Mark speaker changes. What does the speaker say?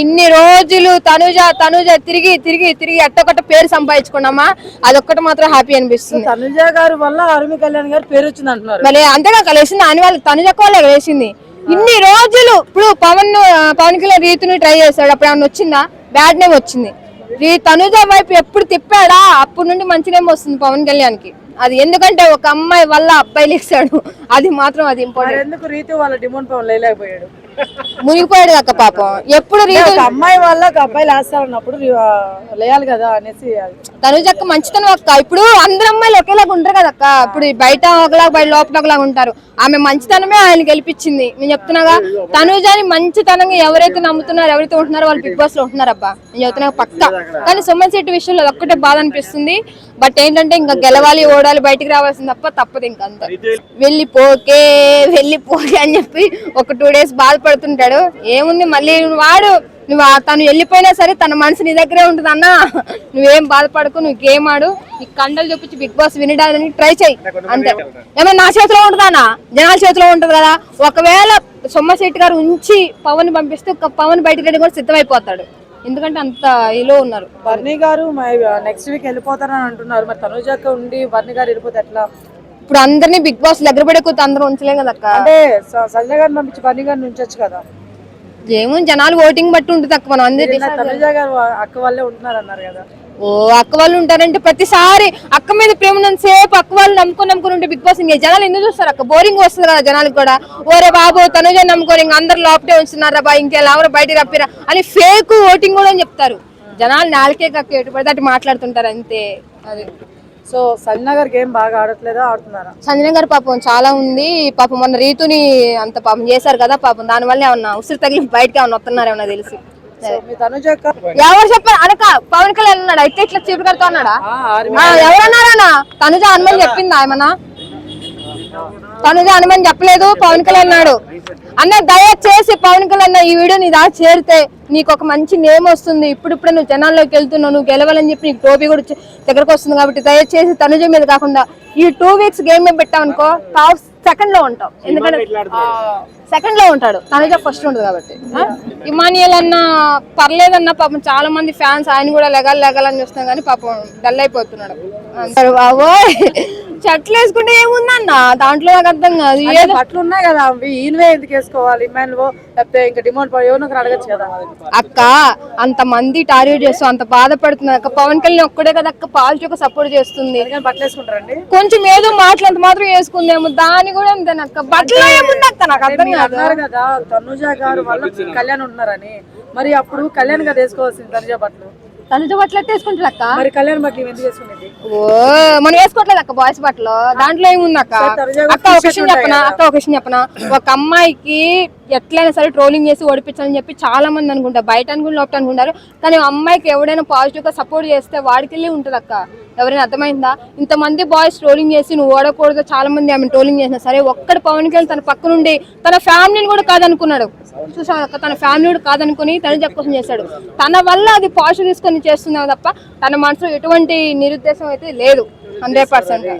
Speaker 1: ఇన్ని రోజులు తనుజ తనుజ తిరిగి తిరిగి తిరిగి ఎట్టొకట పేరు సంపాదించుకున్నామా, అదొక్కటి మాత్రం హ్యాపీ అనిపిస్తుంది.
Speaker 2: తనుజ గారు వల్ల ఆర్మీ కళ్యాణ్ గారు పేరు వచ్చింది అంటున్నారు.
Speaker 1: మళ్ళీ అంతేగా కలిసింది అని వాళ్ళు తనుజక్క వాళ్ళే కలిసింది. ఇన్ని రోజులు ఇప్పుడు పవన్ కళ్యాణ్ రీతుని ట్రై చేశాడు, అప్పుడు ఏమన్నా వచ్చిందా? బ్యాడ్ నేమ్ వచ్చింది. తనుజ వైపు ఎప్పుడు తిప్పాడా అప్పటి నుండి మంచి నేమ్ వస్తుంది పవన్ కళ్యాణ్ కి. అది ఎందుకంటే ఒక అమ్మాయి వల్ల అబ్బాయిలు ఇస్తాడు, అది మాత్రం అది ఇంపార్టెంట్.
Speaker 2: ఎందుకు రీతు వాళ్ళ డిమాండ్ పవన్ లేకపోయాడు,
Speaker 1: మునిగిపోయాడు అక్క పాపం. ఎప్పుడు
Speaker 2: అమ్మాయి వాళ్ళ అబ్బాయిలు వేస్తారన్నప్పుడు లేయాలి కదా అనేసి.
Speaker 1: తనుజక్క మంచితనం అక్క. ఇప్పుడు అందరు అమ్మాయిలు ఒకేలాగా ఉంటారు కదా అక్క. ఇప్పుడు బయట ఒకలాగా బయట లోపల ఒకలాగా ఉంటారు. ఆమె మంచితనమే ఆయన గెలిపించింది. నేను చెప్తున్నాగా, తనుజాని మంచితనంగా ఎవరైతే నమ్ముతున్నారో ఎవరైతే ఉంటున్నారో వాళ్ళు బిగ్ బాస్ లో ఉంటున్నారబ్బా. నేను చెప్తున్నా పక్క. కానీ సుమన్ శెట్టి విషయంలో ఒక్కటే బాధ అనిపిస్తుంది. బట్ ఏంటంటే ఇంకా గెలవాలి ఓడాలి బయటికి రావాల్సింది తప్పదు ఇంకా అంత. వెళ్ళిపోకే వెళ్ళిపోకే అని చెప్పి ఒక 2 days బాధపడుతుంటాడు. ఏముంది మళ్ళీ నువ్వు తను వెళ్ళిపోయినా సరే తన మనసు నీ దగ్గరే ఉంటుంది అన్న. నువ్వేం బాధపడకు, నువ్వు గేమ్ ఆడు, ఈ కండలు చూపించి బిగ్ బాస్ వినడానికి ట్రై చెయ్యి అంతే. ఏమన్నా నా చేతిలో ఉంటుందా? జనాల చేతిలో ఉంటుంది కదా. ఒకవేళ సోమన్ శెట్టి గారు ఉంచి పవన్ పంపిస్తే పవన్ బయటకు కూడా సిద్ధమైపోతాడు. ఎందుకంటే అంత ఇలా ఉన్నారు.
Speaker 2: బర్నీ గారు నెక్స్ట్ వీక్ వెళ్ళిపోతారని అంటున్నారు. మరి తనుజాక ఉండి బర్నీ గారు వెళ్ళిపోతే ఎట్లా?
Speaker 1: ఇప్పుడు అందరినీ బిగ్ బాస్ దగ్గర పడేకొద్ది అందరూ ఉంచలేం కదా అక్క.
Speaker 2: అంటే సంజయ్ గారిని పంపించి బర్నీ గారిని ఉంచొచ్చు కదా.
Speaker 1: ఏమో జనాలు ఓటింగ్ బట్టి ఉంటుంది అక్క. మనం అందరి
Speaker 2: తనుజ గారు అక్క వాళ్ళే ఉంటున్నారు అన్నారు కదా.
Speaker 1: ఓ అక్క వాళ్ళు ఉంటారంటే ప్రతిసారి అక్క మీద ప్రేమ సేపు అక్క వాళ్ళు నమ్ముకొని ఉంటే బిగ్ బాస్ ఇంకా జనాలు ఎందుకు చూస్తారు అక్క? బోరింగ్ వస్తుంది కదా జనాలకు కూడా. ఓరే బాబు తనుజ నమ్ముకొని ఇంక అందరు లోపటే ఉంచున్నారా బా, ఇంకెవరు బయట రప్పిరా అని ఫేక్ ఓటింగ్ కూడా అని చెప్తారు. జనాలు నాలుకే కక్క ఎటు పడితే అటు మాట్లాడుతుంటారు అంతే. అది
Speaker 2: సో సంజన గారికి ఏం బాగా ఆడట్లేదా, ఆడుతున్నారా?
Speaker 1: సంజన గారు పాపం చాలా ఉంది. పాపం మొన్న రీతుని అంత పాపం చేశారు కదా పాపం. దాని వల్ల ఏమన్నా ఉసిరి తగిలి బయటకి ఏమన్నా వస్తున్నారు ఏమన్నా తెలిసి. ఎవరు చెప్పారు అనక? పవన్ కళ్యాణ్ అన్నాడా ఇట్లా ఇట్లా చీపుకడుతూ అన్నాడా? ఎవరన్నారన్నా? తనుజ అనుమని చెప్పిందా ఏమన్నా? తనుజ అనుమని చెప్పలేదు. పవన్ కళ్యాణ్ అన్నాడు. అన్న దయచేసి పవన్ కళ్యాణ్ ఈ వీడియో నీ దాకా చేరితే నీకు ఒక మంచి నేమ్ వస్తుంది. ఇప్పుడు నువ్వు జనాల్లోకి వెళ్తున్నావు, నువ్వు గెలవాలని చెప్పి నీకు టోపీ కూడా దగ్గరకు వస్తుంది. కాబట్టి దయచేసి తనుజ మీద కాకుండా ఈ 2 weeks గేమ్ మీద పెట్టామనుకో సెకండ్ లో ఉంటాం. ఎందుకంటే సెకండ్ లో ఉంటాడు, తనుజ ఫస్ట్ ఉంటుంది కాబట్టి. ఇమానియల్ అన్న పర్లేదన్న పాపం చాలా మంది ఫ్యాన్స్ ఆయన కూడా లెగాలని చూస్తున్నాం కానీ పాపం డల్ అయిపోతున్నాడు. బాబోయ్ చెట్లు వేసుకుంటే ఏముందన్న దాంట్లో నాకు అర్థం కాదు.
Speaker 2: బట్టలు ఉన్నాయి కదా ఈయనవే ఎందుకు వేసుకోవాలి? ఇంకా డిమాండ్ అడగచ్చు కదా
Speaker 1: అక్క. అంత మంది టార్గెట్ చేస్తూ అంత బాధపడుతున్నారు అక్క. పవన్ కళ్యాణ్ ఒక్కడే కదా అక్క పాజిటివ్ సపోర్ట్ చేస్తుంది.
Speaker 2: బట్టలు వేసుకుంటారండి
Speaker 1: కొంచెం ఏదో మాటలంత మాత్రం వేసుకుందేమో, దాని కూడా అంతేనక్క. బట్టలు ఏముంది అక్క నాకు అర్థం కాదు
Speaker 2: కదా. తనుజ గారు వల్ల కళ్యాణ్ ఉంటున్నారని, మరి అప్పుడు కళ్యాణ్ గారు వేసుకోవాల్సింది తనుజ బట్టలు.
Speaker 1: తనుజ బట్టలు ఎట్లా వేసుకుంటారు అక్క?
Speaker 2: మరి కళ్యాణ్ బట్టలు ఎందుకు వేసుకునేది?
Speaker 1: ఓ మనం వేసుకోవట్లేదు అక్క బాయ్స్ బట్టలు. దాంట్లో ఏముంది అక్క? అక్క ఒక విషయం చెప్పనా? ఒక అమ్మాయికి ఎట్లయినా సరే ట్రోలింగ్ చేసి ఓడిపించాలని చెప్పి చాలా మంది అనుకుంటారు, బయట అనుకుని లోపల అనుకుంటారు. కానీ అమ్మాయికి ఎవడైనా పాజిటివ్ గా సపోర్ట్ చేస్తే వాడికెళ్ళి ఉంటుంది అక్క. ఎవరైనా అర్థమైందా? ఇంతమంది బాయ్స్ ట్రోలింగ్ చేసి నువ్వు ఓడకూడదు చాలా మంది ఆమె ట్రోలింగ్ చేసినా సరే ఒక్కడి పవన్ కళ్యాణ్ తన పక్క నుండి తన ఫ్యామిలీని కూడా కాదనుకున్నాడు. చూసావు అక్క, తన ఫ్యామిలీ కూడా కాదనుకుని తనుజ కోసం చేశాడు. తన వల్ల అది పాజిటివ్ తీసుకొని చేస్తున్నావు తప్ప తన మనసులో ఎటువంటి నిరుద్దేశం అయితే లేదు 100%.